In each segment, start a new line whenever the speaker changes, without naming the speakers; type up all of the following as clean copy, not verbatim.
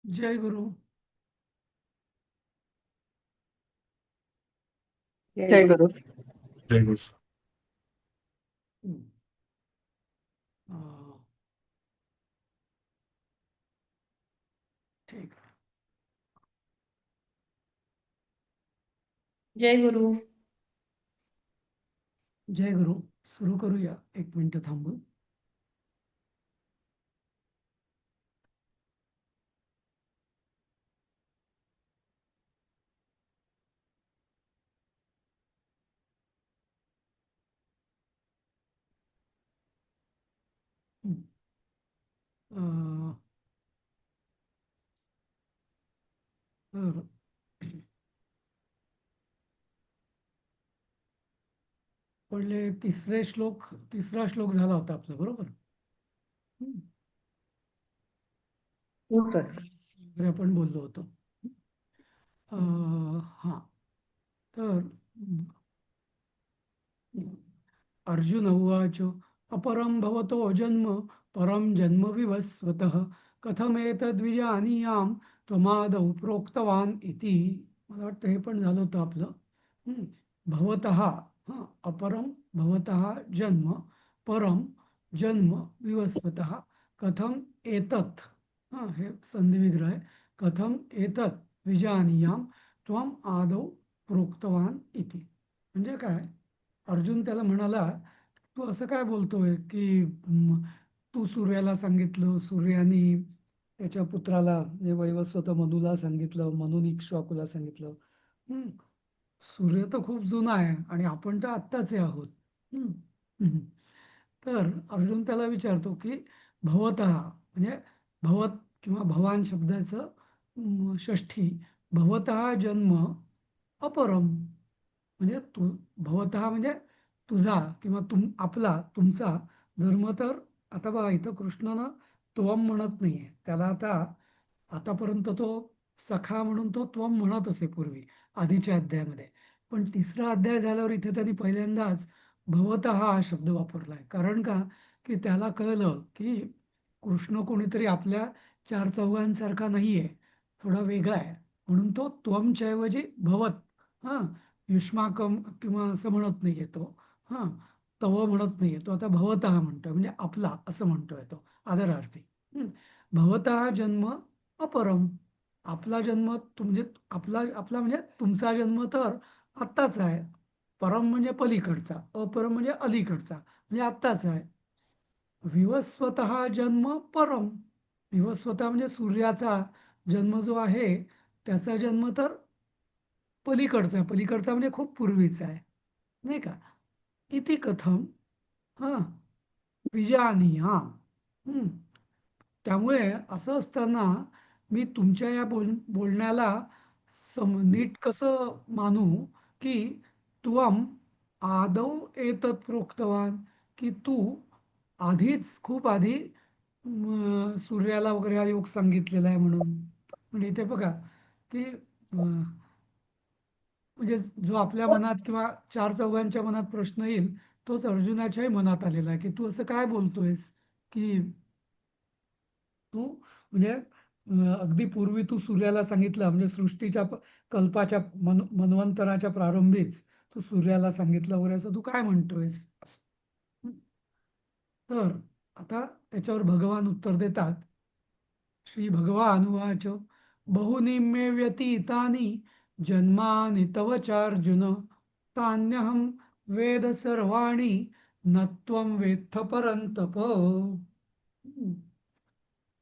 जय गुरु.
जय गुरु.
जय गुरु.
हम्म. अं, ठीक आहे.
जय गुरु.
जय गुरु. सुरू करूया, एक मिनिट थांबून. हम्म. अं, तर पहिले तिसरा श्लोक झाला होता आपला, बरोबर. हम्म.
हो सर.
वगैरे आपण बोललो होतो. हा. तर अर्जुन उवाच अपरं भवतो जन्म परं जन्म विवस्वतः कथमेतद्विजानीयां त्वमादौ प्रोक्तवान् इति. मला वाटतं हे पण झालं होतं आपलं. हम्म. भवतः, अपरं भवतः जन्म परं जन्म विवस्वतः कथम एतत्, हे संधिविग्रह आहे. कथम एतत् विजानीयां त्वम आदौ प्रोक्तवान इति. म्हणजे काय, अर्जुन त्याला म्हणाला, तू असं काय बोलतोय की तू सूर्याला सांगितलं, सूर्याने त्याच्या पुत्राला म्हणजे वैवस्वत मनुला सांगितलं, मनुने इक्ष्वाकुला सांगितलं. हम्म. सूर्य तर खूप जुना आहे आणि आपण तर आत्ताचे आहोत. हम्म. हम्म. तर अर्जुन त्याला विचारतो की भवतः म्हणजे भवत किंवा भवान शब्दाचं षष्ठी भवतः जन्म अपरम, म्हणजे तू भवतः म्हणजे तुझा किंवा आपला तुमचा धर्म. तर आता बघा, इथं कृष्णानं त्वम म्हणत नाहीये त्याला. आतापर्यंत तो सखा म्हणून तो त्वम म्हणत असे पूर्वी, आधीच्या अध्यायामध्ये. पण तिसरा अध्याय झाल्यावर इथे त्यांनी पहिल्यांदाच भवतः हा शब्द वापरलाय. कारण का, की त्याला कळलं की कृष्ण कोणीतरी आपल्या चार चौघांसारखा नाहीये, थोडा वेगळा आहे. म्हणून तो त्वमच्या ऐवजी भवत, हा, युष्माकम किंवा असं म्हणत नाहीये तो. हा, तव म्हणत नाहीये तो, आता भवतः म्हणतोय, म्हणजे आपला असं म्हणतोय तो आदरार्थी. हम्म. भवतः जन्म अपरम, आपला जन्म म्हणजे आपला आपला म्हणजे तुमचा जन्म तर आत्ताच आहे. परम म्हणजे पलीकडचा, अपरम म्हणजे अलीकडचा, म्हणजे आत्ताच आहे. विवस्वतः जन्म परम, विवस्वतः म्हणजे सूर्याचा जन्म जो आहे त्याचा जन्म तर पलीकडचा आहे. पलीकडचा म्हणजे खूप पूर्वीचा आहे, नाही का. इति कथम, हा, विजानीया. त्यामुळे असं असताना मी तुमच्या या बोलण्याला नीट कसं मानू की त्वम आदौ एतत् प्रोक्तवान, की तू आधीच खूप आधी सूर्याला वगैरे हा योग सांगितलेला आहे म्हणून. म्हणजे इथे बघा की म्हणजे जो आपल्या मनात किंवा चार चौघांच्या मनात प्रश्न येईल, तोच अर्जुनाच्याही मनात आलेला आहे की तू असं काय बोलतोयस की तू म्हणजे अगदी पूर्वी तू सूर्याला सांगितलं, म्हणजे सृष्टीच्या कल्पाच्या मन्वंतराच्या प्रारंभीच तू सूर्याला सांगितलं वगैरे, असं तू काय म्हणतोयस असं. तर आता त्याच्यावर भगवान उत्तर देतात. श्री भगवान उवाच बहुनी मे व्यतीतानि जन्मानि तव चार्जुन तान्यहं वेद सर्वाणि न त्वं वेत्थ परन्तप.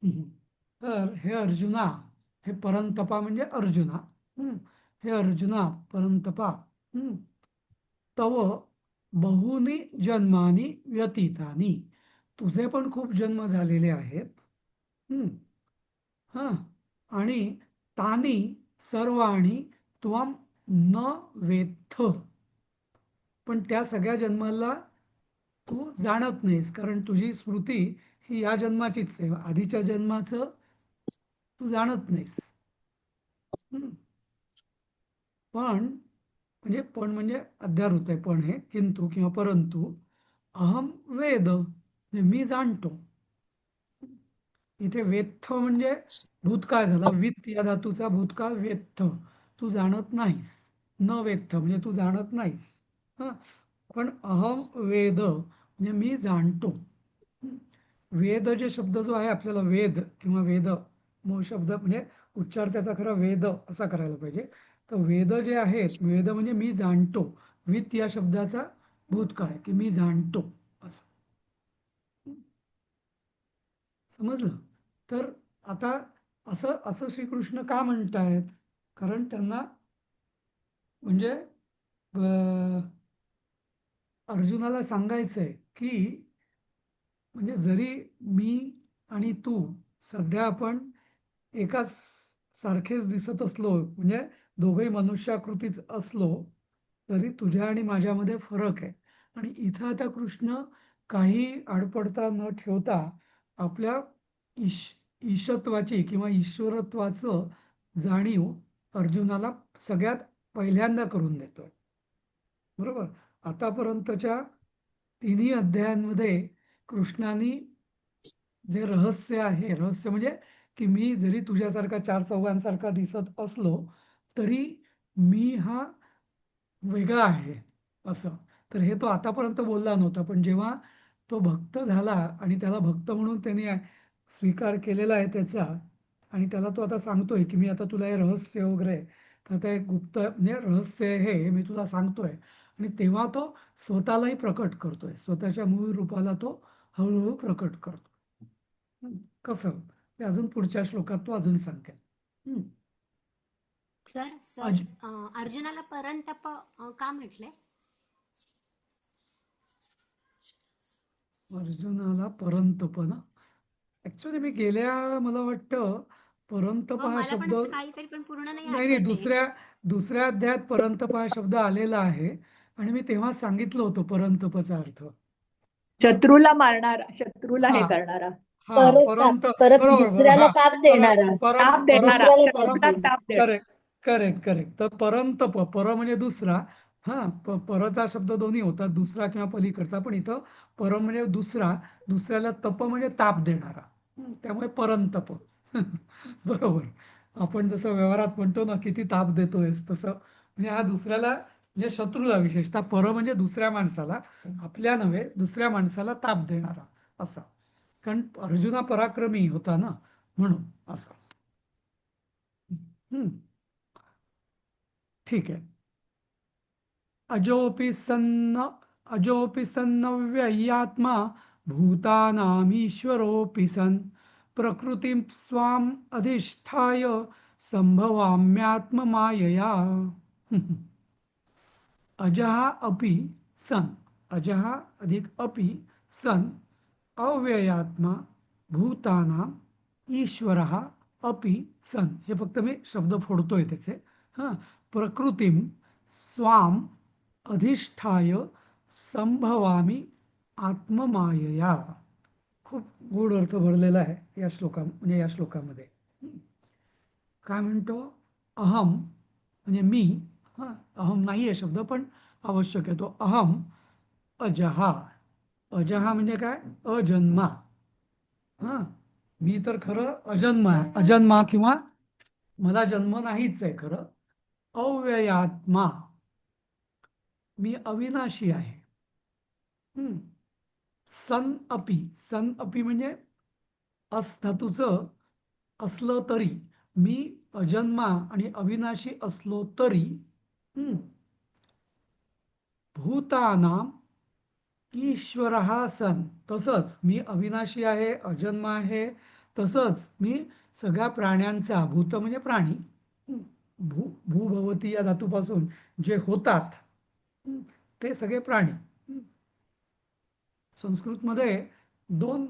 हम्म. तर हे अर्जुना, हे परंतपा म्हणजे अर्जुना. हम्म. हे अर्जुना परंतपा, हम्म, तव बहुनी जन्मानी व्यतीतानी, तुझे पण खूप जन्म झालेले आहेत. हम्म. हा. आणि तानी सर्वाणी त्वम न वेत्थ, पण त्या सगळ्या जन्माला तू जाणत नाहीस, कारण तुझी स्मृती ही या जन्माचीच आहे, आधीच्या जन्माचं तू जाणत नाहीस. हम्म. पण म्हणजे अध्यारूत आहे पण, हे किंतु किंवा परंतु अहम वेद, म्हणजे मी जाणतो. इथे वेत्थ म्हणजे भूतकाळ झाला. वित्त या धातूचा भूतकाळ वेत्थ. तू जाणत नाहीस. न वेत्थ म्हणजे तू जाणत नाहीस. हा, पण अहम वेद म्हणजे मी जाणतो. हं. वेद जे शब्द जो आहे आपल्याला वेद किंवा वेद मूळ शब्द म्हणजे उच्चार त्याचा खरा वेद असा करायला पाहिजे. तर वेद जे आहेत, वेद म्हणजे मी जाणतो. वित्त या शब्दाचा भूतकाळ आहे की मी जाणतो असं. समजलं? तर आता असं असं श्रीकृष्ण का म्हणतायत? कारण त्यांना म्हणजे अर्जुनाला सांगायचंय की म्हणजे जरी मी आणि तू सध्या आपण एकाच सारखेच दिसत असलो म्हणजे दोघंही मनुष्याकृतीच असलो तरी तुझ्या आणि माझ्यामध्ये फरक आहे. आणि इथं आता कृष्ण काही आडपडता न ठेवता आपल्या ईश ईशत्वाची किंवा ईश्वरत्वाचं जाणीव अर्जुनाला सगळ्यात पहिल्यांदा करून देतोय. बरोबर. आतापर्यंतच्या तिन्ही अध्यायांमध्ये कृष्णाने जे रहस्य आहे, रहस्य म्हणजे की मी जरी तुझ्यासारखा चार चौघांसारखा दिसत असलो तरी मी हा वेगळा आहे असं. तर हे तो आतापर्यंत बोलला नव्हता, पण जेव्हा तो भक्त झाला आणि त्याला भक्त म्हणून त्यांनी स्वीकार केलेला आहे त्याचा, आणि त्याला तो आता सांगतोय की मी आता तुला हे रहस्य वगैरे, तर ते गुप्त म्हणजे रहस्य आहे हे मी तुला सांगतोय. आणि तेव्हा तो स्वतःलाही प्रकट करतोय, स्वतःच्या मूळ रूपाला तो हळूहळू प्रकट करतो. हं, कसं ते अजून पुढच्या श्लोकात तो अजून सांगेल. हं.
सर सर
अज
अर्जुनाला परंतप का म्हटलंय?
अर्जुनाला परंतप ना, ऍक्च्युली मी गेल्या मला वाटतं परंतप
हो,
हा
मला पण
शब्द
असं काहीतरी, पण पूर्ण नाही
नाही नाही
आठवत आहे.
दुसऱ्या अध्यायात परंतप हा शब्द आलेला आहे. आणि मी तेव्हा सांगितलं होतं परंतपचा अर्थ. हा
शत्रूला मारणारा, शत्रूला
हा
हे करणारा,
हा परंत
परत
बरोबर बरोबर
दुसऱ्याला
हा
ताप
पर
देणारा,
परम
ताप
परम
देणारा,
दुसऱ्याला ताप
परम
शत्रूला
देणारा.
ताप देणारा.
Correct correct correct. तर परंतप, पर म्हणजे दुसरा. हा परचा शब्द दोन्ही होतात, दुसरा किंवा पलीकडचा. पण इथं परम म्हणजे दुसरा, दुसऱ्याला तप म्हणजे ताप देणारा. त्यामुळे परंतप. बरोबर. आपण जसं व्यवहारात म्हणतो ना किती ताप देतोयस, तसं म्हणजे हा दुसऱ्याला म्हणजे शत्रूला विशेषतः पर म्हणजे दुसऱ्या माणसाला, आपल्या नव्हे दुसऱ्या माणसाला ताप देणारा असा. कारण अर्जुना पराक्रमी होता ना, म्हणून असं. हम्म, ठीक आहे. अजोपि सन्नव्ययात्मा भूतानामीश्वरोऽपि सन् प्रकृतिं स्वाम् अधिष्ठाय संभवाम्यात्ममायया. अजः अपि सन्, अजः अधिक अपि सन् अव्ययात्मा भूतानाम ईश्वरः अपि सन्. हे फक्त मी शब्द फोडतोय त्याचे. हां, प्रकृतीम स्वाम अधिष्ठाय संभवामी आत्ममायया. खूप गूढ अर्थ भरलेला आहे या म्हणजे या श्लोकामध्ये. काय म्हणतो? अहम म्हणजे मी. हां, अहम नाही आहे शब्द पण आवश्यक आहे तो. अहम अजहा. अजहा म्हणजे काय? अजन्मा. हां, मी तर खरं अजन्मा आहे, अजन्मा किंवा मला जन्म नाहीच आहे खरं. अव्ययात्मा, मी अविनाशी आहे. हं. सन अपि, सन अपि म्हणजे अस धातूचं असलं तरी, मी अजन्मा आणि अविनाशी असलो तरी, हं, भूतानाम ईश्वर सन, तसंच मी अविनाशी आहे, अजन्म आहे. तसंच मी सगळ्या प्राण्यांचा, भूत म्हणजे प्राणी, हं, भूभवती या धातूपासून जे होतात, हं, ते सगळे प्राणी. हं. संस्कृतमध्ये दोन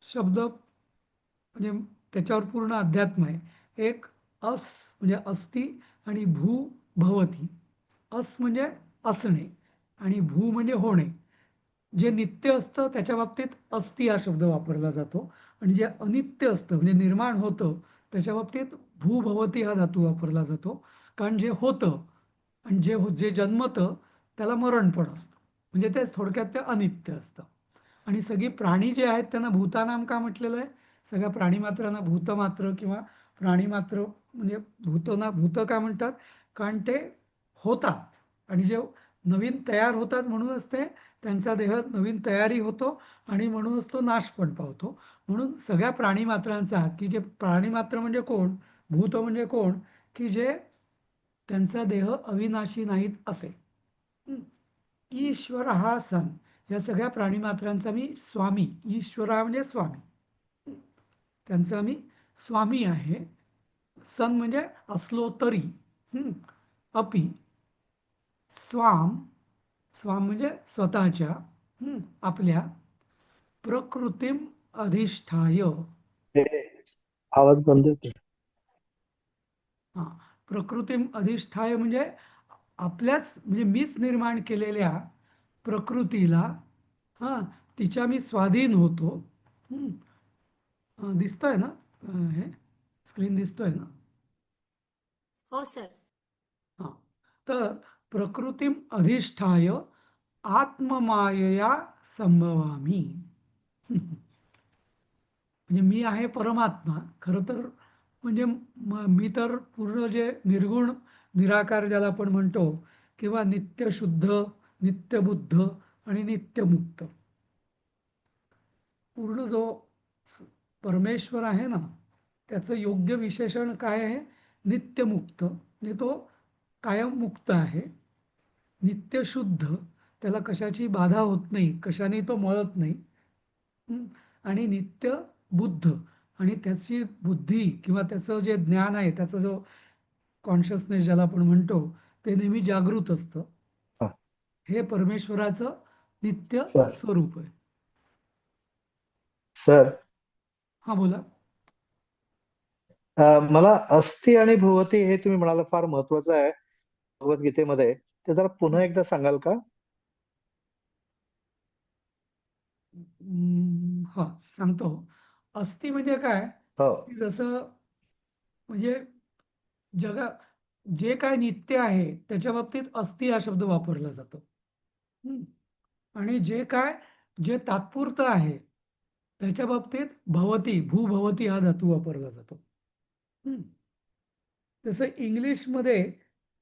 शब्द म्हणजे त्याच्यावर पूर्ण अध्यात्म आहे. एक अस म्हणजे अस्ति आणि भू भवती. अस म्हणजे असणे आणि भू म्हणजे होणे. जे नित्य असतं त्याच्या बाबतीत अस्ति हा शब्द वापरला जातो, आणि जे अनित्य असतं म्हणजे निर्माण होतं त्याच्या बाबतीत भूभवती हा धातू वापरला जातो. कारण जे होतं आणि जे जन्मतं त्याला मरण पण असतं, म्हणजे ते थोडक्यात ते अनित्य असतं. आणि सगळी प्राणी जे आहेत त्यांना भूतानाम का म्हटलेलं आहे? सगळ्या प्राणीमात्रांना भूतमात्र किंवा प्राणीमात्र म्हणजे भूत का म्हणतात? कारण ते होतात आणि जे नवीन तयार होतात म्हणूनच ते त्यांचा देह नवीन तयारी होतो आणि म्हणूनच तो नाश पण पावतो. म्हणून सगळ्या प्राणीमात्रांचा की जे प्राणीमात्र म्हणजे कोण? भूत म्हणजे कोण? की जे त्यांचा देह अविनाशी नाहीत असे. हं. ईश्वर हा सन या सगळ्या प्राणीमात्रांचा मी स्वामी. ईश्वर हा म्हणजे स्वामी. त्यांचा मी स्वामी आहे. सन म्हणजे असलो तरी. हं. अपि स्वाम स्वाम म्हणजे स्वतःच्या आपल्या प्रकृतीम अधिष्ठाय.
हे आवाज बंद होते.
हा, प्रकृतीम अधिष्ठाय म्हणजे आपल्याच म्हणजे मीच निर्माण केलेल्या प्रकृतीला हा तिच्या मी स्वाधीन होतो. हं. दिसतोय ना? हे स्क्रीन दिसतोय ना?
हो सर.
हा, तर प्रकृतीम अधिष्ठाय आत्ममायया संभवामी. म्हणजे मी आहे परमात्मा खरं तर. म्हणजे मी तर पूर्ण जे निर्गुण निराकार ज्याला आपण म्हणतो किंवा नित्यशुद्ध, नित्यबुद्ध आणि नित्यमुक्त, पूर्ण जो परमेश्वर आहे ना त्याचं योग्य विशेषण काय आहे? नित्यमुक्त म्हणजे तो कायम मुक्त आहे. नित्यशुद्ध त्याला कशाची बाधा होत नाही, कशाने तो मळत नाही. हं. आणि नित्य बुद्ध आणि त्याची बुद्धी किंवा त्याचं जे ज्ञान आहे त्याचा जो कॉन्शियसनेस ज्याला आपण म्हणतो ते नेहमी जागृत असतं.
हा.
हे परमेश्वराचं नित्य
सर
स्वरूप आहे.
सर
हा बोला.
मला अस्ति आणि भवती हे तुम्ही म्हणाला फार महत्वाचं आहे भगवद्गीतेमध्ये. ते जरा पुन्हा एकदा सांगाल का?
हा सांगतो. अस्ति म्हणजे काय?
हो.
की जसं म्हणजे जगा जे काय नित्य आहे त्याच्या बाबतीत अस्ति हा शब्द वापरला जातो. हं. आणि जे तात्पुरतं आहे त्याच्या बाबतीत भवती, भूभवती हा धातू वापरला जातो. हं. जसं इंग्लिशमध्ये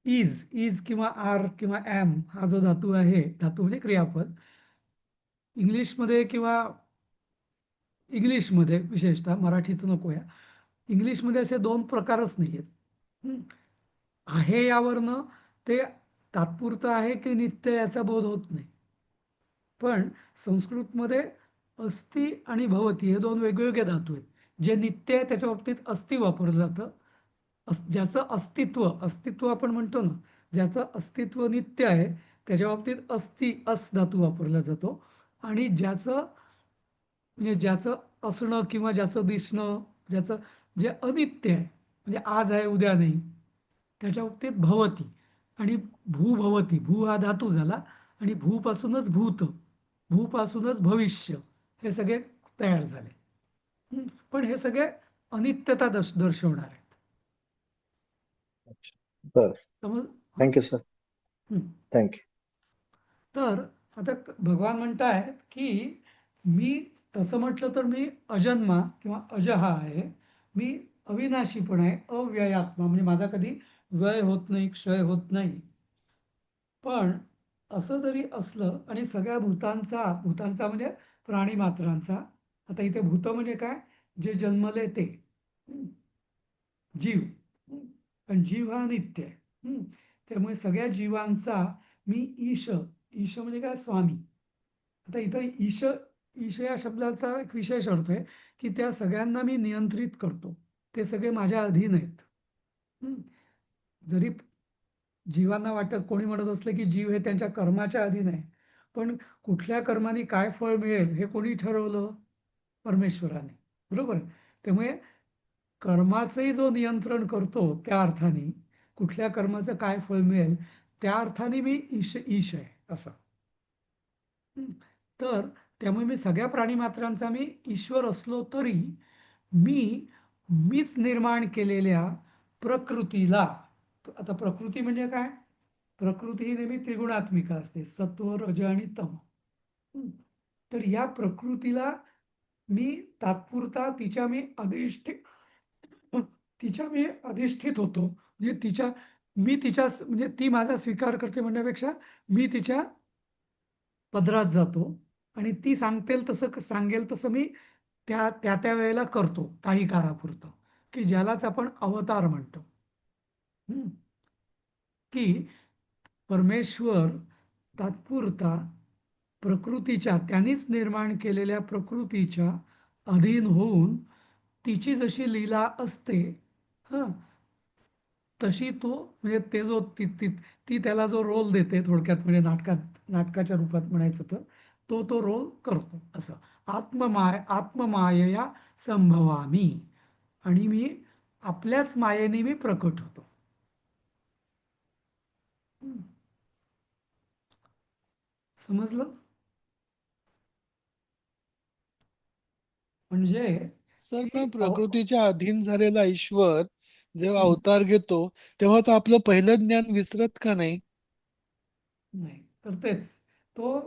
इज किंवा आर किंवा ॲम हा जो धातू आहे, धातू म्हणजे क्रियापद, इंग्लिशमध्ये किंवा इंग्लिशमध्ये विशेषतः, मराठीचं नको या, इंग्लिशमध्ये असे दोन प्रकारच नाही आहेत. आहे यावरनं ते तात्पुरतं आहे की नित्य याचा बोध होत नाही. पण संस्कृतमध्ये अस्ति आणि भवती हे दोन वेगवेगळे धातू आहेत. जे नित्य आहे त्याच्या बाबतीत अस्ति वापरलं जातं. ज्याचं अस्तित्व आपण म्हणतो ना, ज्याचं अस्तित्व नित्य आहे त्याच्या बाबतीत अस्ति अस धातू वापरला जातो. आणि म्हणजे ज्याचं असणं किंवा ज्याचं दिसणं, ज्याचं जे अनित्य आहे म्हणजे आज आहे उद्या नाही त्याच्या बाबतीत भवती. आणि भूभवती, भू हा धातू झाला आणि भूपासूनच भूत, भूपासूनच भविष्य हे सगळे तयार झाले. पण हे सगळे अनित्यता दर्शवणार आहेत.
बर.
समज.
Thank you sir.
हं.
थँक्यू.
तर आता भगवान म्हणतायत की मी तसं म्हटलं तर मी अजन्मा किंवा अजहा आहे. मी अविनाशी पण आहे, अव्ययात्मा म्हणजे माझा कधी व्यय होत नाही, क्षय होत नाही. पण असं जरी असलं आणि सगळ्या भूतांचा म्हणजे प्राणीमात्रांचा, आता इथे भूत म्हणजे काय? जे जन्मले ते. जीव. पण जीव हा नित्य आहे. त्यामुळे सगळ्या जीवांचा मी ईश म्हणजे काय? स्वामी. आता इथं ईश या शब्दाचा एक विशेष अर्थ आहे की त्या सगळ्यांना मी नियंत्रित करतो. ते सगळे माझ्या अधीन आहेत. जरी जीवांना वाटत, कोणी म्हणत असलं की जीव हे त्यांच्या कर्माच्या अधीन आहे, पण कुठल्या कर्माने काय फळ मिळेल हे कोणी ठरवलं? परमेश्वराने. बरोबर. त्यामुळे कर्माचंही जो नियंत्रण करतो त्या अर्थाने, कुठल्या कर्माचं काय फळ मिळेल त्या अर्थाने मी ईश आहे असं. तर त्यामुळे मी सगळ्या प्राणीमात्रांचा मी ईश्वर असलो तरी मीच निर्माण केलेल्या प्रकृतीला. आता प्रकृती म्हणजे काय? प्रकृती ही नेहमी त्रिगुणात्मिका असते, सत्व, रज आणि तम. तर या प्रकृतीला मी तात्पुरता तिच्या मी अधिष्ठित होतो. म्हणजे मी तिच्या म्हणजे ती माझा स्वीकार करते म्हणण्यापेक्षा मी तिच्या पदरात जातो आणि ती सांगेल तसं मी त्या वेळेला करतो काही काळापुरतं, की ज्यालाच आपण अवतार म्हणतो. हं. की परमेश्वर तात्पुरता त्यांनीच निर्माण केलेल्या प्रकृतीच्या अधीन होऊन तिची जशी लीला असते, हं, तशी तो म्हणजे ते जो ती त्याला जो रोल देते थोडक्यात, म्हणजे नाटकाच्या रूपात म्हणायचं तर तो रोल करतो असं. आत्ममायया संभवामी, आणि मी आपल्याच मायेने मी प्रकट होतो. हं. समजलं? म्हणजे
सर,
की
पण प्रकृतीच्या अधीन झालेला ईश्वर जेव्हा
हं.
अवतार घेतो तेव्हा तो आपलं पहिलं ज्ञान विसरत का नाही?
नाही तर तेच तो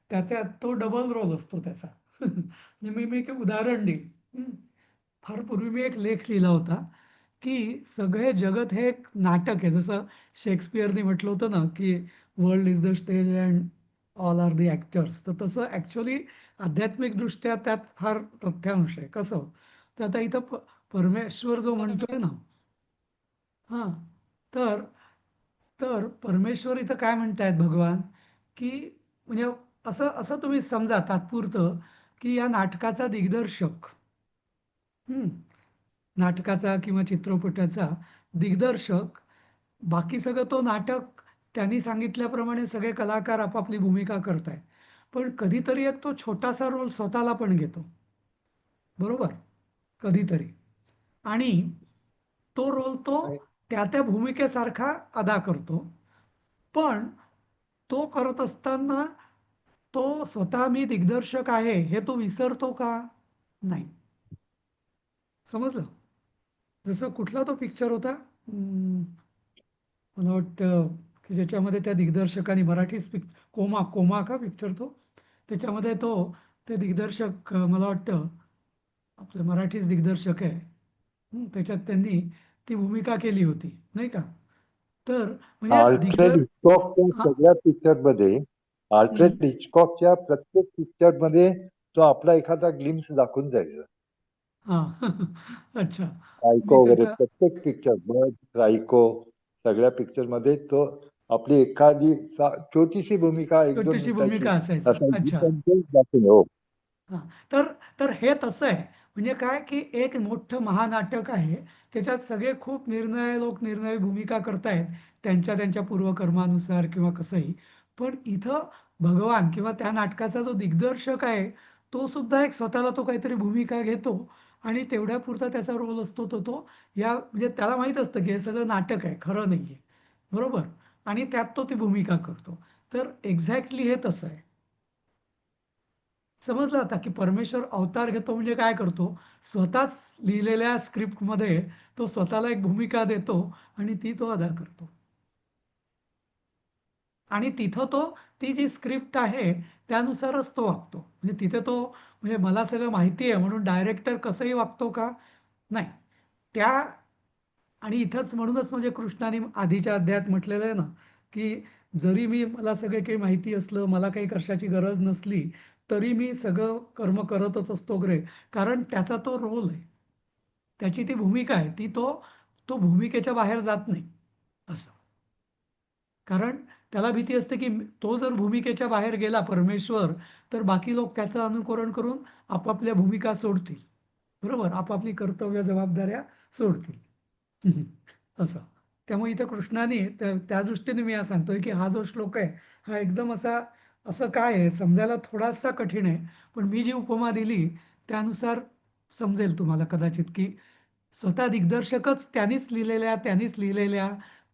त्याच्यात तो डबल रोल असतो त्याचा. म्हणजे मी एक उदाहरण देईन. फार पूर्वी मी एक लेख लिहिला होता, की सगळे जगत हे एक नाटक आहे. जसं शेक्सपियरने म्हटलं होतं ना, की world is the stage and all are the actors. तर तसं ॲक्च्युअली आध्यात्मिकदृष्ट्या त्यात फार तथ्यांश आहे. कसं? तर आता इथं परमेश्वर जो म्हणतोय ना, हां, तर तर परमेश्वर इथं काय म्हणतायत भगवान, की म्हणजे असं असं तुम्ही समजा तात्पुरतं, की या नाटकाचा दिग्दर्शक, हं, नाटकाचा किंवा चित्रपटाचा दिग्दर्शक, बाकी सगळं तो नाटक त्यांनी सांगितल्याप्रमाणे सगळे कलाकार आपापली भूमिका करतायत. पण कधीतरी एक तो छोटासा रोल स्वतःला पण घेतो. बरोबर? कधीतरी. आणि तो रोल तो
आणि
त्या भूमिकेसारखा अदा करतो. पण तो करत असताना तो स्वतः मी दिग्दर्शक आहे हे तो विसरतो का? नाही. समजलं? जसं कुठला तो पिक्चर होता? मला वाटतं की ज्याच्यामध्ये त्या दिग्दर्शकाने मराठीच कोमा का पिक्चर तो? त्याच्यामध्ये ते दिग्दर्शक मला वाटतं आपले मराठीच दिग्दर्शक आहे. त्याच्यात त्यांनी ती भूमिका केली होती, नाही का? तर म्हणजे
आल्फ्रेड हिचकॉकच्या
हां,
सगळ्या पिक्चरमध्ये
हं,
आल्फ्रेड हिचकॉकच्या प्रत्येक पिक्चरमध्ये तो आपला एखादा ग्लिम्स दाखवून जायचा.
हां. अच्छा. मी
सायको वगैरे
त्याचा
प्रत्येक पिक्चर, बर्ड, सायको सगळ्या पिक्चरमध्ये तो आपली एखादी छोटीशी भूमिका 1-2
छोटीशी
मिनिटाची
भूमिका असायची.
असायची,
अच्छा.
पण ते दाखवून हो.
हां. तर हे तसं आहे. म्हणजे काय, की एक मोठं महानाटक आहे. त्याच्यात सगळे खूप लोक निर्णायक भूमिका करतायत, त्यांच्या पूर्वकर्मानुसार किंवा कसंही. पण इथं भगवान किंवा त्या नाटकाचा जो दिग्दर्शक आहे, तो सुद्धा एक स्वतःला तो काहीतरी भूमिका घेतो आणि तेवढ्यापुरता त्याचा रोल असतो तो म्हणजे त्याला माहीत असतं, की हे सगळं नाटक आहे, खरं नाहीये. बरोबर? आणि त्यात तो ती भूमिका करतो. तर एक्झॅक्टली हे तसं आहे. समजलं आता, की परमेश्वर अवतार घेतो म्हणजे काय करतो? स्वतःच लिहिलेल्या स्क्रिप्टमध्ये तो स्वतःला एक भूमिका देतो आणि ती तो अदा करतो. आणि तिथं ती जी स्क्रिप्ट आहे त्यानुसारच तो वागतो. म्हणजे तिथे म्हणजे मला सगळं माहिती आहे म्हणून डायरेक्टर कसंही वागतो का? नाही. त्या आणि इथंच म्हणूनच म्हणजे कृष्णाने आधीच्या अध्यायात म्हटलेलं आहे ना, की जरी मला सगळं काही माहिती असलं, मला काही कशाची गरज नसली, तरी मी सगळं कर्म करतच असतो ग्रे. कारण त्याचा तो रोल आहे. त्याची ती भूमिका आहे. तो भूमिकेच्या बाहेर जात नाही असं. कारण त्याला भीती असते, की तो जर भूमिकेच्या बाहेर गेला परमेश्वर, तर बाकी लोक त्याचं अनुकरण करून आपापल्या भूमिका सोडतील. बरोबर? आपापली कर्तव्य, जबाबदाऱ्या सोडतील. असं. त्यामुळे इथं कृष्णाने त्या दृष्टीने मी आज सांगतोय, की हा जो श्लोक आहे, हा एकदम असं काय आहे, समजायला थोडासा कठीण आहे. पण मी जी उपमा दिली, त्यानुसार समजेल तुम्हाला कदाचित, की स्वतः दिग्दर्शकच त्यांनीच लिहिलेल्या,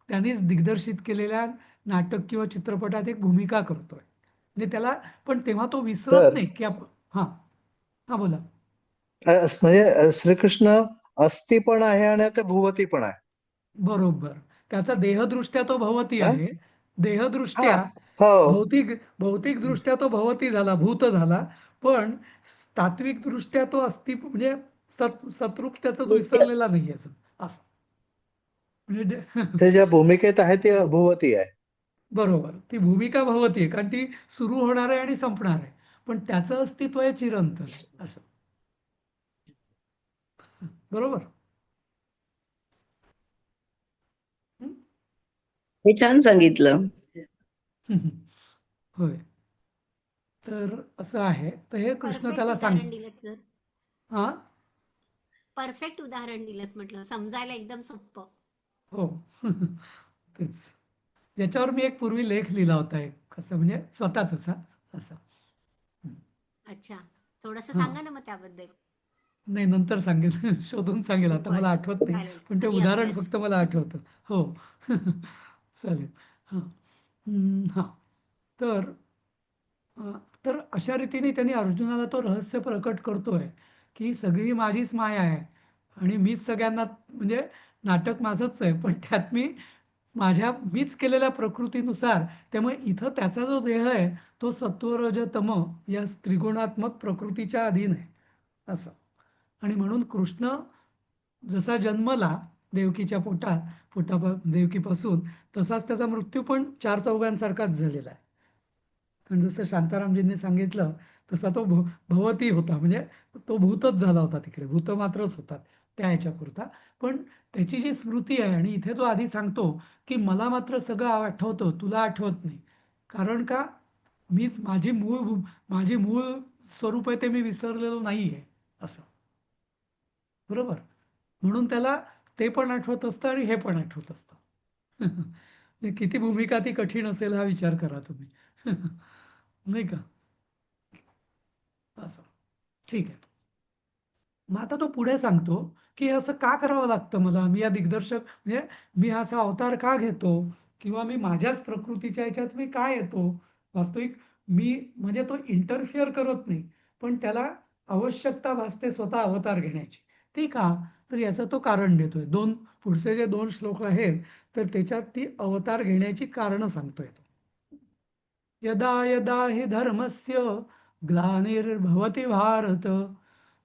त्यांनीच दिग्दर्शित केलेल्या नाटक किंवा चित्रपटात एक भूमिका करतोय. म्हणजे त्याला पण तेव्हा तो विसरत
तर
नाही, की हां, हां बोला.
म्हणजे श्रीकृष्ण अस्थी पण आहे आणि ते भुवती पण आहे.
बरोबर. त्याचा देहदृष्ट्या तो भवती
हा
आहे.
हा
देहदृष्ट्या
हो
भौतिकदृष्ट्या तो भवती झाला, भूत झाला. पण तात्विक दृष्ट्या तो म्हणजे सत्रूप त्याचं विसरलेला नाही अजून असं म्हणजे
ते ज्या भूमिकेत आहे ती भगवती आहे.
बरोबर ती भूमिका भवती आहे कारण ती सुरू होणार आहे आणि संपणार आहे पण त्याचं अस्तित्व आहे चिरंतन असं बरोबर हं?
हे छान सांगितलं.
होय तर असं आहे तर हे कृष्ण
परफेक्ट
त्याला सांग
उदाहरण दिलं सर.
हा
परफेक्ट उदाहरण दिलं म्हटलं समजायला एकदम सोपं.
हो तेच याच्यावर मी एक पूर्वी लेख लिहिला होता एक कसं म्हणजे स्वतःच असा असा
अच्छा, थोडंसं
हां
सांगा ना मग त्याबद्दल.
नाही नंतर सांगेल शोधून सांगेल आता मला
बरं,
आठवत नाही
चालेल.
पण ते
आधी
उदाहरण
अभ्यास.
फक्त मला आठवतं हो चालेल हां हां तर तर अशा रीतीने त्यांनी अर्जुनाला तो रहस्य प्रकट करतोय की सगळी माझीच माया आहे आणि मीच सगळ्यांना म्हणजे नाटक माझंच आहे पण त्यात मीच केलेल्या प्रकृतीनुसार त्यामुळे इथं त्याचा जो देह आहे तो सत्व रज तम या त्रिगुणात्मक प्रकृतीच्या अधीन आहे असं आणि म्हणून कृष्ण जसा जन्मला देवकीच्या देवकीपासून तसाच त्याचा मृत्यू पण चार चौघांसारखाच झालेला आहे कारण जसं शांतारामजींनी सांगितलं तसा तो भवती होता म्हणजे तो भूतच झाला होता तिकडे भूत मात्रच होतात त्या ह्याच्यापुरता पण त्याची जी स्मृती आहे आणि इथे तो आधी सांगतो की मला मात्र सगळं आठवतं तुला आठवत नाही कारण का मीच माझी मूळ स्वरूप आहे ते मी विसरलेलो नाही आहे असं बरोबर म्हणून त्याला ते पण आठवत असतं आणि हे पण आठवत असतं म्हणजे किती भूमिका ती कठीण असेल हा विचार करा तुम्ही नाही का असं ठीक आहे मग आता तो पुढे सांगतो की हे असं का करावं लागतं मला मी या दिग्दर्शक म्हणजे मी हा असा अवतार का घेतो किंवा मी माझ्याच प्रकृतीच्या ह्याच्यात मी का येतो वास्तविक मी म्हणजे तो इंटरफिअर करत नाही पण त्याला आवश्यकता भासते स्वतः अवतार घेण्याची ती का तर याचं तो कारण देतोय पुढचे जे 2 श्लोक आहेत तर त्याच्यात ती अवतार घेण्याची कारणं सांगतोय तो यदा यदा हि धर्मस्य ग्लानिर्भवति भारत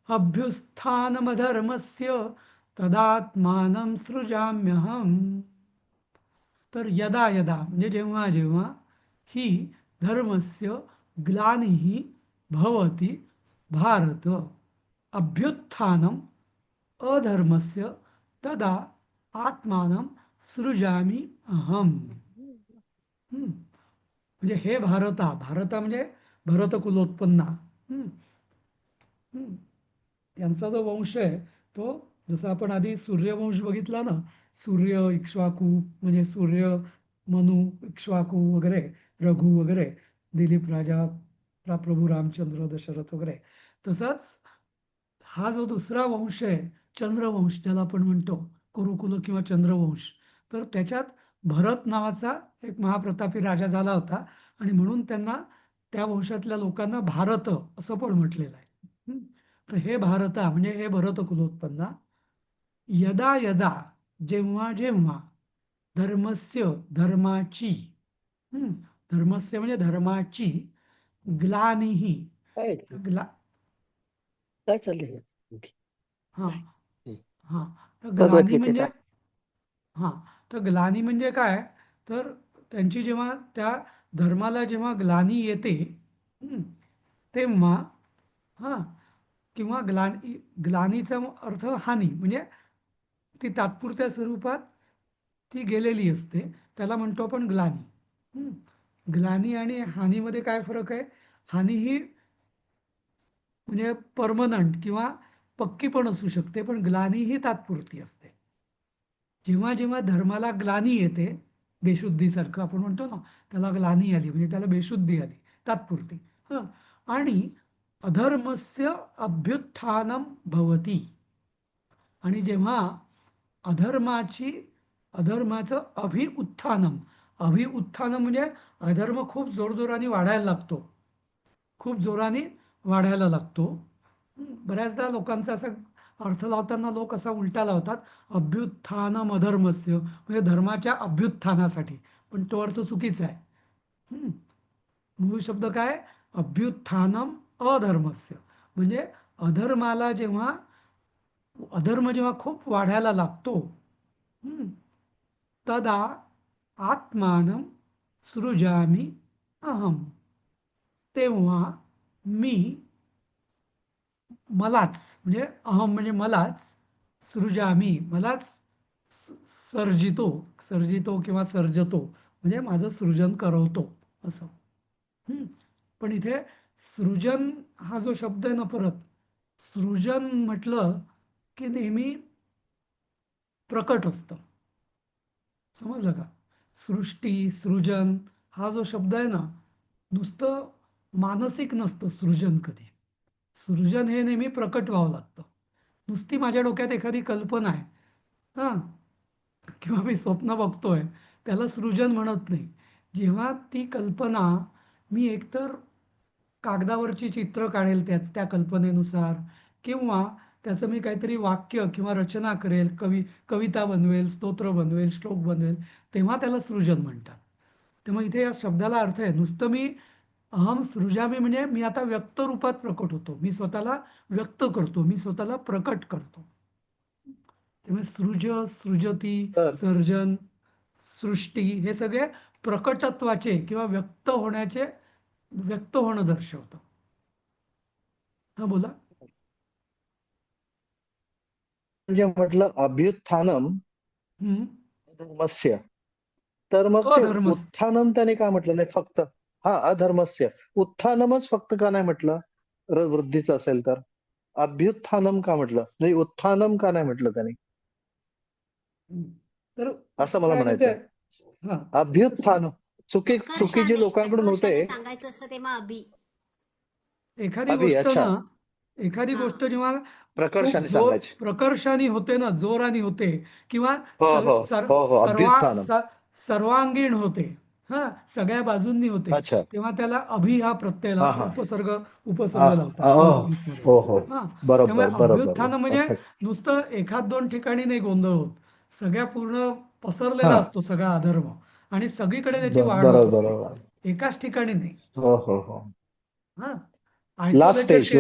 अभ्युत्थानमधर्मस्य तदात्मानं सृजाम्यहम् तर यदा यदा म्हणजे जेव्हा जेव्हा ही धर्मस्य ग्लानिः भवति भारत अभ्युत्थानम अधर्मस्य तदा आत्मानं सृजामी अहम म्हणजे हे भारता म्हणजे भरतकुलोत्पन्ना हम्म, हम्म. त्यांचा जो वंश आहे तो जसं आपण आधी सूर्यवंश बघितला ना सूर्य इक्ष्वाकू म्हणजे सूर्य मनु इक्ष्वाकू वगैरे रघु वगैरे दिलीप राजा प्रभू रामचंद्र दशरथ वगैरे तसंच हा जो दुसरा वंश आहे चंद्रवंश ज्याला आपण म्हणतो कुरुकुल किंवा चंद्रवंश तर त्याच्यात भरत नावाचा एक महाप्रतापी राजा झाला होता आणि म्हणून त्यांना त्या वंशातल्या लोकांना भारत असं पण म्हटलेलं आहे तर हे भारता म्हणजे हे भरत कुलोत्पन्ना यदा यदा जेव्हा जेव्हा धर्माची हम्म, धर्मस्य म्हणजे धर्माची ग्लानिही
काय
ग्ला
काय चाललंय?
हा हा तर ग्लानी
भगवद्गीतेचा.
म्हणजे हां, तर ग्लानी म्हणजे काय? तर त्यांची जेव्हा त्या धर्माला जेव्हा ग्लानी येते हं, तेव्हा हां, किंवा ग्लानीचा अर्थ हानी म्हणजे ती तात्पुरत्या स्वरूपात ती गेलेली असते. त्याला म्हणतो आपण ग्लानी. हं. ग्लानी आणि हानीमध्ये काय फरक आहे? हानी ही म्हणजे पर्मनंट किंवा पक्की पण असू शकते, पण ग्लानी ही तात्पुरती असते. जेव्हा जेव्हा धर्माला ग्लानी येते बेशुद्धीसारखं आपण म्हणतो ना त्याला ग्लानी आली म्हणजे त्याला बेशुद्धी आली तात्पुरती हं आणि अधर्मस्य अभ्युत्थानम भवती आणि जेव्हा अधर्माचं अभिउत्थानम म्हणजे अधर्म खूप जोरजोराने वाढायला लागतो खूप जोराने वाढायला लागतो बऱ्याचदा लोकांचा असा अर्थ लावताना लोक असा उलटा लावतात अभ्युत्थानम अधर्मस्य म्हणजे धर्माच्या अभ्युत्थानासाठी पण तो अर्थ चुकीचा आहे मूळ शब्द काय अभ्युत्थानम अधर्मस्य म्हणजे अधर्माला जेव्हा अधर्म जेव्हा खूप वाढायला लागतो हं, तदा आत्मानं सृजामी अहम तेव्हा मी मलाच म्हणजे अहम म्हणजे मलाच सृजामी मलाच स- सर्जितो सर्जितो किंवा सर्जतो म्हणजे माझं सृजन करवतो असं हं. पण इथे सृजन हा जो शब्द आहे ना परत सृजन म्हटलं की नेहमी प्रकट असतं समजलं का सृष्टी सृजन हा जो शब्द आहे ना नुसतं मानसिक नसतं सृजन कधी सृजन हे नेहमी प्रकट व्हावं लागतं नुसती माझ्या डोक्यात एखादी कल्पना आहे हां किंवा मी स्वप्न बघतोय त्याला सृजन म्हणत नाही जेव्हा ती कल्पना मी एकतर कागदावरची चित्र काढेल त्या कल्पनेनुसार किंवा त्याचं मी काहीतरी वाक्य किंवा रचना करेल कविता बनवेल स्तोत्र बनवेल श्लोक बनवेल तेव्हा त्याला सृजन म्हणतात तेव्हा इथे या शब्दाला अर्थ आहे नुसतं मी अहम सृजामी म्हणजे मी आता व्यक्त रूपात प्रकट होतो मी स्वतःला व्यक्त करतो मी स्वतःला प्रकट करतो त्यामुळे सृज सृजती
तर
सर्जन सृष्टी हे सगळे प्रकटत्वाचे किंवा व्यक्त होणं दर्शवतं हा बोला
म्हणजे म्हटलं अभ्युत्थानम
हम्म
अधर्मस्य तर मग ते
अधर्मच
उत्थानम त्याने का म्हटलं नाही फक्त हा अधर्मस्य उत्थानमच फक्त का नाही म्हटलं वृद्धीचं असेल तर अभ्युत्थानम का म्हटलं नाही उत्थानम का नाही म्हटलं त्याने
हम्म. तर
असं मला
काय
म्हणायचं
म्हणते
आहे
हा
अभ्युत्थान चुकीचे लोकांकडून होते
प्रकर्षाने सांगायचं असतं तेव्हा अभि.
एखादी
अभि
गोष्ट
अच्छा
ना एखादी
हा
गोष्ट जेव्हा खूप
प्रकर्षाने
जोर
सांगायचे
प्रकर्षाने होते ना जोराने होते किंवा
हो
सर,
हो
सर,
हो हो
सर्वा
अभ्युत्थानम
स- सर्वांगीण होते हा सगळ्या बाजूंनी होते
अच्छा
तेव्हा त्याला अभि हा प्रत्यय
हा हा
उपसर्ग लावतात
हो
संस्कृतमध्ये
हो हो
हा त्यामुळे
बरोबर बरोबर
अभ्युत्थान म्हणजे
परफेक्ट
नुसतं एखाद दोन ठिकाणी नाही गोंधळ होत सगळ्या पूर्ण
हा
पसरलेला असतो सगळा अधर्म आणि सगळीकडे त्याची वाढ होत
बरोबर
असते
बरोबर
एकाच ठिकाणी नाही
हो हो हो
हा
लास्ट स्टेज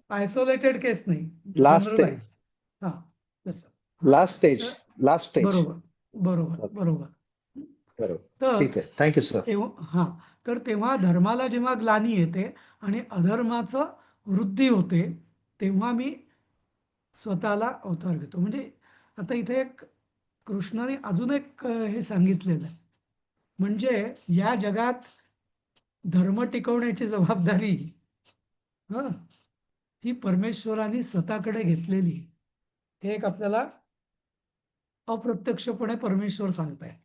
आयसोलेटेड केस नाही
लास्ट स्टेज
जनरलाइज हा तसं हा
लास्ट स्टेज
तर
लास्ट स्टेज
बरोबर बरोबर बरोबर
बरोबर
तर
ठीक आहे थँक्यू सर
तेव्हा तर तेव्हा धर्माला जेव्हा ग्लानी येते आणि अधर्माचं वृद्धी होते तेव्हा मी स्वतःला अवतार घेतो म्हणजे आता इथे एक कृष्णाने अजून एक हे सांगितलेलं आहे म्हणजे या जगात धर्म टिकवण्याची जबाबदारी हं ही परमेश्वराने स्वतःकडे घेतलेली आहे. हे एक आपल्याला अप्रत्यक्षपणे परमेश्वर सांगतायत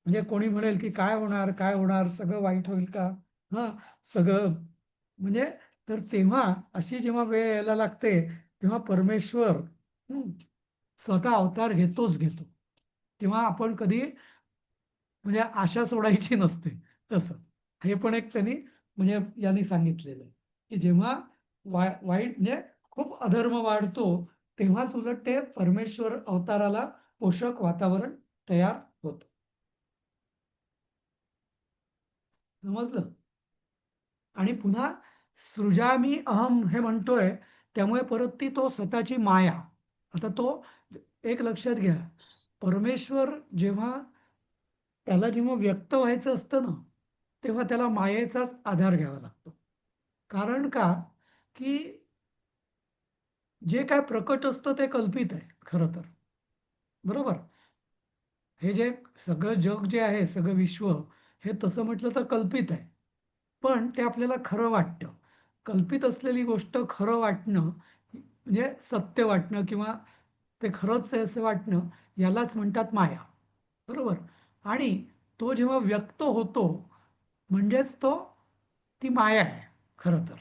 म्हणजे कोणी म्हणेल की काय होणार सगळं वाईट होईल का हा सगळं म्हणजे तर तेव्हा अशी जेव्हा वेळ यायला लागते तेव्हा परमेश्वर हं, स्वतः अवतार घेतो तेव्हा आपण कधी म्हणजे आशा सोडायची नसते तसं हे पण एक त्यांनी म्हणजे यांनी सांगितलेलं आहे की जेव्हा वाईट म्हणजे खूप अधर्म वाढतो तेव्हाच उलट ते परमेश्वर अवताराला पोषक वातावरण तयार होतं समजलं आणि पुन्हा सृजामी अहम हे म्हणतोय त्यामुळे परत ती तो स्वतःची माया आता तो एक लक्षात घ्या परमेश्वर जेव्हा व्यक्त व्हायचं असतं ना तेव्हा त्याला मायेचाच आधार घ्यावा लागतो कारण का की जे काय प्रकट असतं ते कल्पित आहे खरं तर बरोबर हे जे सगळं जग जे आहे सगळं विश्व हे तसं म्हटलं तर कल्पित आहे पण ते आपल्याला खरं वाटतं कल्पित असलेली गोष्ट खरं वाटणं म्हणजे सत्य वाटणं किंवा ते खरंच आहे असं वाटणं यालाच म्हणतात माया बरोबर आणि तो जेव्हा व्यक्त होतो म्हणजेच ती माया आहे खरं तर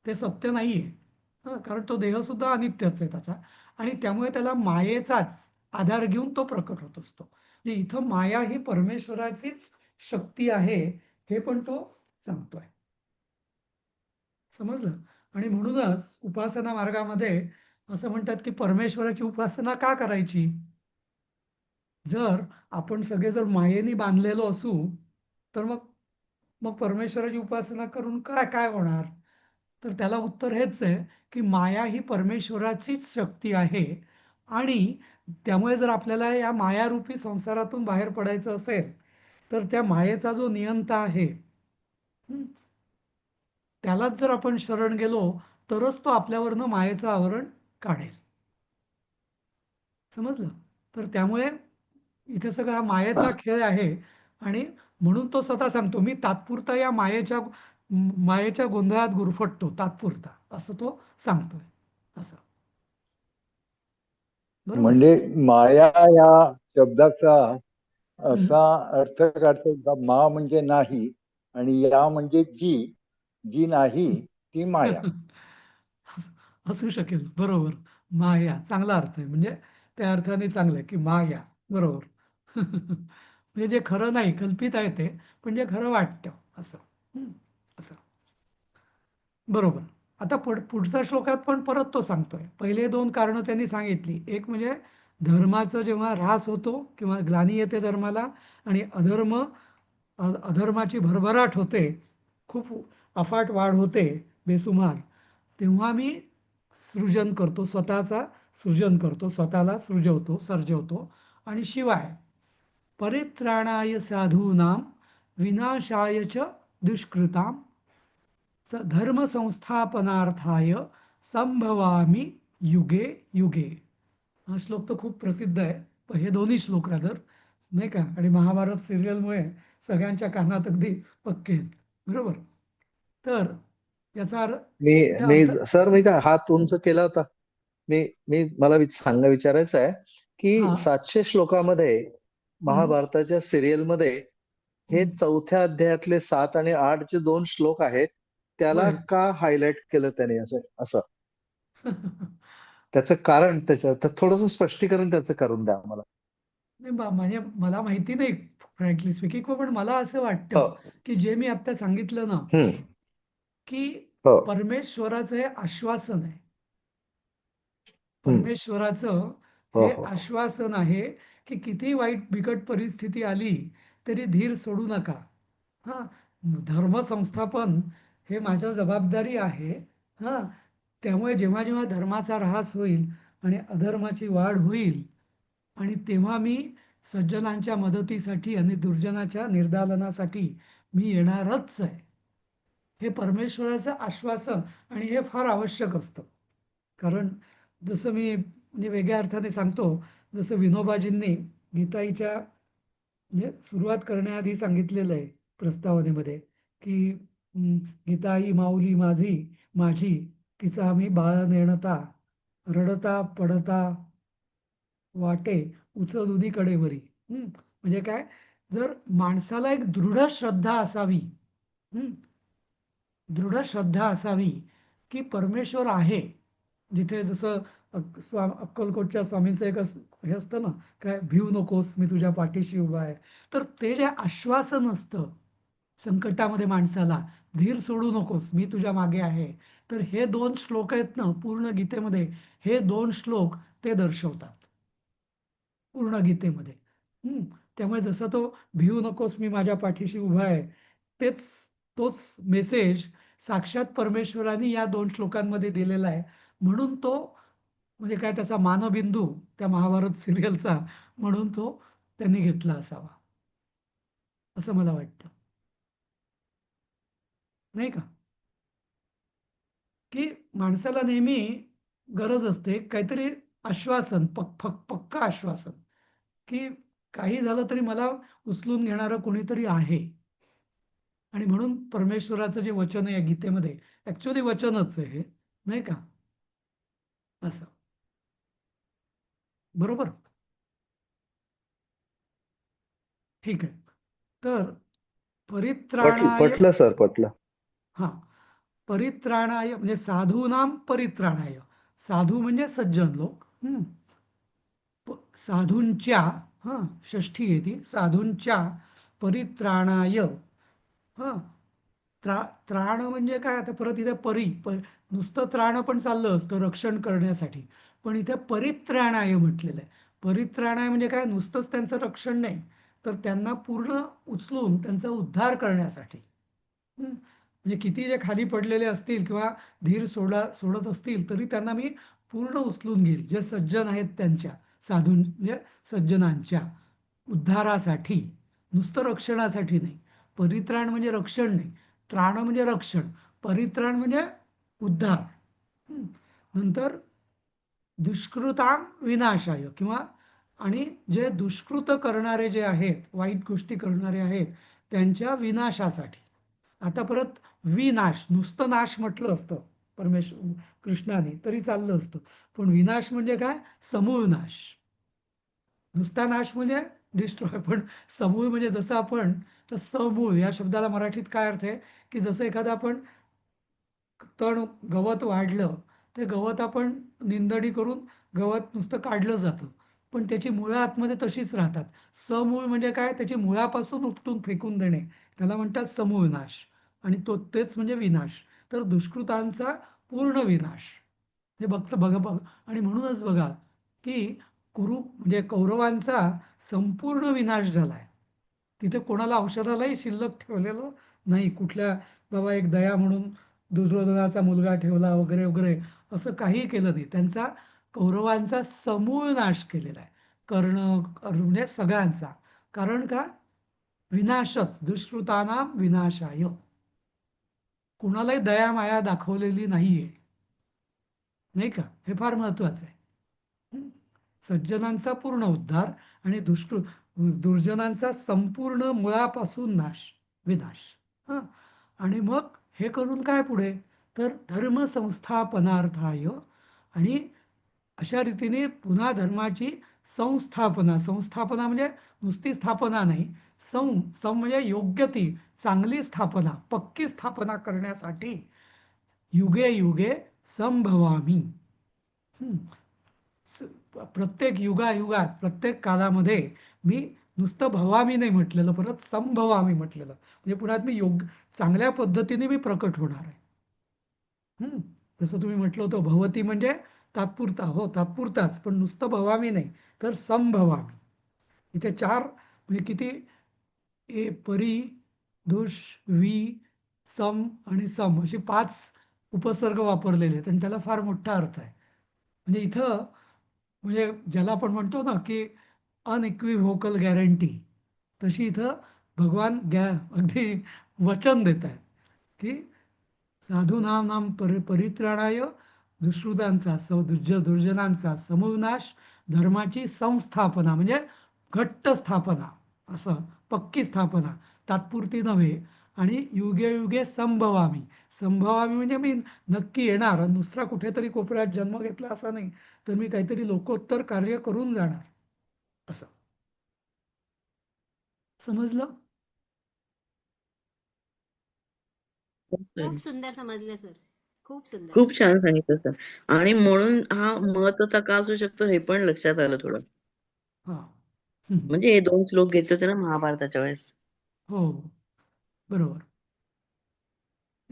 ते सत्य नाही आहे कारण तो देहसुद्धा अनित्यच आहे त्याचा आणि त्यामुळे त्याला मायेचाच आधार घेऊन तो प्रकट होत असतो म्हणजे इथं माया ही परमेश्वराचीच शक्ती आहे हे पण तो सांगतोय समजलं आणि म्हणूनच उपासना मार्गामध्ये असं म्हणतात की परमेश्वराची उपासना का करायची जर आपण सगळे जर मायेने बांधलेलो असू तर मग मग परमेश्वराची उपासना करून काय काय होणार? तर त्याला उत्तर हेच आहे की माया ही परमेश्वराचीच शक्ती आहे आणि त्यामुळे जर आपल्याला या मायारूपी संसारातून बाहेर पडायचं असेल तर त्या मायेचा जो नियंता आहे हं, त्यालाच जर आपण शरण गेलो तरच तो आपल्यावरनं मायेचं आवरण काढेल. समजलं? तर त्यामुळे इथे सगळा मायेचा खेळ आहे आणि म्हणून तो स्वतः सांगतो मी तात्पुरता या मायेच्या गोंधळात गुरफटतो तात्पुरता असं तो सांगतोय असं. बरोबर.
म्हणजे माया या शब्दाचा
हम्म.
असा अर्थ काढतो का मा म्हणजे नाही आणि या म्हणजे जी नाही ती माया.
असू शकेल. बरोबर. माया चांगला अर्थ आहे. म्हणजे त्या अर्थाने चांगलं आहे की माया. बरोबर. म्हणजे जे खरं नाही कल्पित आहे ते पण जे खरं वाटतं असं. असं. बरोबर. आता पुढच्या श्लोकात पण परत तो सांगतोय. पहिले 2 कारणं त्यांनी सांगितली. एक म्हणजे धर्माचा जेव्हा ऱ्हास होतो किंवा ग्लानी येते धर्माला आणि अधर्माची भरभराट होते, खूप अफाट वाढ होते बेसुमार, तेव्हा मी सृजन करतो, स्वतःचा सृजन करतो, स्वतःला सर्जवतो आणि शिवाय परित्राणाय साधूनां विनाशाय च दुष्कृतां धर्मसंस्थापनार्थाय संभवामी युगे युगे. हा श्लोक तर खूप प्रसिद्ध आहे. हे दोन्ही श्लोक रादर नाही का आणि महाभारत सिरियलमुळे सगळ्यांच्या कानात अगदी पक्के आहेत. बरोबर. तर याचा
मी मी
अर्थ
सर मी काय हात उंच केला होता. मी मी मला विचारायचं आहे
हा
की 700 श्लोकामध्ये
हम्म,
महाभारताच्या सिरियलमध्ये हे
हम्म,
4थ्या अध्यायातले 7 आणि 8 जे 2 श्लोक आहेत त्याला
होय.
का हायलाइट केलं त्याने असं असं त्याचं कारण तर थोडंसं स्पष्टीकरण त्याचं करून द्या मला.
नाही म्हणजे मला माहिती नाही फ्रँकली स्पीकिंग पण मला असं
हो.
वाटतं की जे मी आता सांगितलं ना
हम्म.
की
हो.
परमेश्वराचं हे आश्वासन आहे.
हम्म.
परमेश्वराचं
हो
हे
हो.
आश्वासन आहे की किती वाईट बिकट परिस्थिती आली तरी धीर सोडू नका. हां, धर्मसंस्थापन हे माझं जबाबदारी आहे. हां, त्यामुळे जेव्हा जेव्हा धर्माचा ऱ्हास होईल आणि अधर्माची वाढ होईल आणि तेव्हा मी सज्जनांच्या मदतीसाठी आणि दुर्जनाच्या निर्दालनासाठी मी येणारच आहे. हे परमेश्वराचं आश्वासन आणि हे फार आवश्यक असतं. कारण जसं मी म्हणजे वेगळ्या अर्थाने सांगतो, जसं विनोबाजींनी गीताईच्या म्हणजे सुरुवात करण्याआधी सांगितलेलं आहे प्रस्तावनेमध्ये की गीताई माऊली माझी तिचा आम्ही बाळ नेणता रडता पडता वाटे उचलुनी कडेवरी. म्हणजे काय जर माणसाला एक दृढ श्रद्धा असावी हं, दृढ श्रद्धा असावी की परमेश्वर आहे. जिथे जसं अक्कलकोटच्या स्वामींचं एक हे असतं ना काय भिवू नकोस मी तुझ्या पाठीशी उभा आहे. तर ते जे आश्वासन असतं संकटामध्ये माणसाला धीर सोडू नकोस मी तुझ्या मागे आहे. तर हे 2 श्लोक आहेत ना पूर्ण गीतेमध्ये हे 2 श्लोक ते दर्शवतात. पूर्ण गीतेमध्ये. त्यामुळे जसं तो भिवू नकोस मी माझ्या पाठीशी उभा आहे तेच तोच मेसेज साक्षात परमेश्वराने या 2 श्लोकांमध्ये दिलेला आहे. म्हणून तो म्हणजे काय त्याचा मानबिंदू त्या महाभारत सिरियलचा म्हणून तो त्यांनी घेतला असावा असं मला वाटतं. नाही का? की माणसाला नेहमी गरज असते काहीतरी आश्वासन पक्का आश्वासन की काही झालं तरी मला उचलून घेणारं कोणीतरी आहे. आणि म्हणून परमेश्वराचं जे वचन आहे या गीतेमध्ये ऍक्च्युअली वचनच आहे हे नाही का असं. बरोबर. ठीक आहे. तर परित्राणाय
पटलं सर पटलं.
हा परित्राणाय म्हणजे साधूनां परित्राणाय साधू म्हणजे सज्जन लोक साधूंच्या षष्ठी येते साधूंच्या परित्राणाय त्राण म्हणजे काय आता परत इथे नुसतं त्राण पण चाललं असतं रक्षण करण्यासाठी पण इथे परित्राणाय म्हटलेलं आहे. परित्राणाय म्हणजे काय नुसतंच त्यांचं रक्षण नाही तर त्यांना पूर्ण उचलून त्यांचा उद्धार करण्यासाठी म्हणजे किती जे खाली पडलेले असतील किंवा धीर सोडत असतील तरी त्यांना मी पूर्ण उचलून घेईल. जे सज्जन आहेत त्यांच्या, साधून म्हणजे सज्जनांच्या उद्धारासाठी, नुसतं रक्षणासाठी नाही. परित्राण म्हणजे रक्षण नाही, त्राण म्हणजे रक्षण, परित्राण म्हणजे उद्धार. हं. नंतर दुष्कृतां विनाशाय किंवा आणि जे दुष्कृत करणारे जे आहेत, वाईट गोष्टी करणारे आहेत, त्यांच्या विनाशासाठी. आता परत विनाश, नुसतं नाश म्हटलं असतं कृष्णाने तरी चाललं असतं, पण विनाश म्हणजे काय? समूळ नाश. नुसता नाश म्हणजे डिस्ट्रॉय, पण समूळ म्हणजे जसं आपण तर समूळ या शब्दाला मराठीत काय अर्थ आहे की जसं एखादं आपण तण गवत वाढलं, ते गवत आपण निंदणी करून गवत नुसतं काढलं जातं, पण त्याची मुळं आतमध्ये तशीच राहतात. समूळ म्हणजे काय? त्याची मुळापासून उपटून फेकून देणे, त्याला म्हणतात समूळ नाश. आणि तेच म्हणजे विनाश. तर दुष्कृतांचा पूर्ण विनाश हे बघा बघ. आणि म्हणूनच बघा की म्हणजे कौरवांचा संपूर्ण विनाश झालाय. तिथे कोणाला औषधालाही शिल्लक ठेवलेलं नाही. कुठल्या बाबा एक दया म्हणून दुर्योधनाचा मुलगा ठेवला वगैरे वगैरे असं काही केलं नाही. त्यांचा कौरवांचा समूळ नाश केलेला आहे. कर्ण म्हणजे सगळ्यांचा. कारण का? विनाशच, दुष्कृतानां विनाशाय. कुणालाही दया माया दाखवलेली नाहीये, नाही का? हे फार महत्वाचं आहे. हं. सज्जनांचा पूर्ण उद्धार आणि दुर्जनांचा संपूर्ण मुळापासून विनाश. हं. आणि मग हे करून काय पुढे? तर धर्म संस्थापनार्थाय, आणि अशा रीतीने पुन्हा धर्माची संस्थापना म्हणजे नुसती स्थापना नाही, सम म्हणजे योग्य ती चांगली स्थापना, पक्की स्थापना करण्यासाठी युगे युगे संभवामी. हं. प्रत्येक युगात प्रत्येक काळामध्ये मी नुसतं भवामी नाही म्हटलेलं, परत संभवामी म्हटलेलं, म्हणजे पुन्हा मी चांगल्या पद्धतीने मी प्रकट होणार आहे. जसं तुम्ही म्हटलं होतं भवती म्हणजे तात्पुरता, हो तात्पुरताच, पण नुसतं भवामी नाही तर संभवामी. इथे 4 म्हणजे किती? परी, दुष, वी, सम आणि सम अशी 5 उपसर्ग वापरलेले आहेत आणि त्याला फार मोठा अर्थ आहे. म्हणजे इथं म्हणजे ज्याला आपण म्हणतो ना की अनइक्विव्होकल गॅरंटी, तशी इथं भगवान अगदी वचन देत आहेत की साधूनां नाम परित्राणाय, दुष्कृतांचा दुर्जनांचा समूळ नाश, धर्माची संस्थापना म्हणजे घट्ट स्थापना, असं पक्की स्थापना, तात्पुरती नव्हे. आणि युगे युगे संभवामी. संभवामी म्हणजे मी नक्की येणार, दुसरा कुठेतरी कोपऱ्यात जन्म घेतला असा नाही, तर मी काहीतरी लोकोत्तर कार्य करून जाणार, असं. समजलं?
खूप सुंदर समजलं सर. खूप सुंदर.
खूप छान सांगितलं सर. आणि म्हणून हा महत्वाचा का असू शकतो हे पण लक्षात आलं थोडं.
हा. हं.
म्हणजे हे 2 श्लोक घेतले होते ना महाभारताच्या वेळेस.
हो, बरोबर.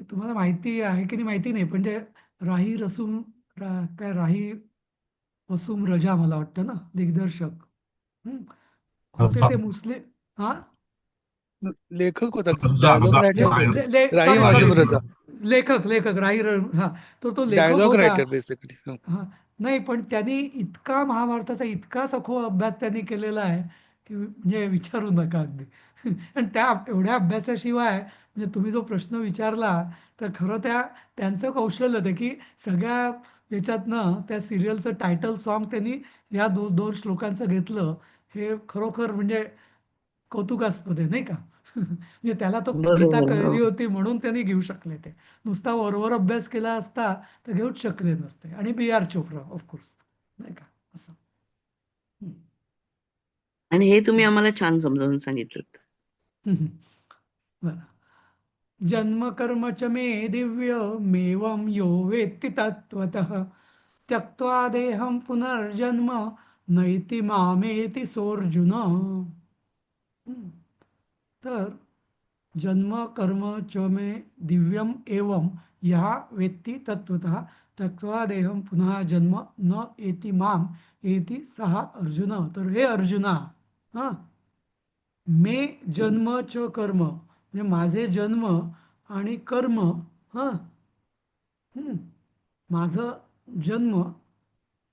तुम्हाला माहिती आहे की नाही माहिती नाही, पण जे राही रसूम काय राही वसूम रजा मला वाटतं ना, दिग्दर्शक. हं. होते ते मुस्लिम. हा,
लेखक होता, डायलॉग रायटर होता. राही
सॉरी सॉरी,
मासूम रजा,
लेखक हा, तो लेखक
डायलॉग
होता.
Writer basically.
हां. नाही, पण त्यांनी इतका महाभारताचा इतका सखोल अभ्यास त्यांनी केलेला आहे, की म्हणजे विचारू नका अगदी. आणि त्या एवढ्या अभ्यासाशिवाय म्हणजे तुम्ही जो प्रश्न विचारला, तर खरं त्यांचं कौशल्य ते, की सगळ्या याच्यातनं त्या सिरियलचं टायटल सॉन्ग त्यांनी या 2 श्लोकांचं घेतलं. हे खरोखर म्हणजे कौतुकास्पद आहे, नाही का? म्हणजे त्याला तो गीता
बरोबर. हो.
कळली होती म्हणून त्यांनी घेऊ शकले ते. नुसता वरवर अभ्यास केला असता तर घेऊच शकले नसते. आणि बी आर चोप्रा ऑफकोर्स, नाही का? असं. हं.
आणि हे तुम्ही आम्हाला छान समजावून सांगितलं.
बरं. जन्म कर्म च मे दिव्यमेवं यो वेत्ति तत्त्वतः त्यक्त्वा देहं पुनर्जन्म नैति मामेति सोऽर्जुन. तर जन्म कर्म च मे दिव्यम एवं यः वेत्ति तत्त्वतः त्यक्त्वा देहं पुनः जन्म न एति माम एति सः अर्जुन. तर हे अर्जुना, हा, मे जन्म च कर्म म्हणजे माझे जन्म आणि कर्म, हां माझं जन्म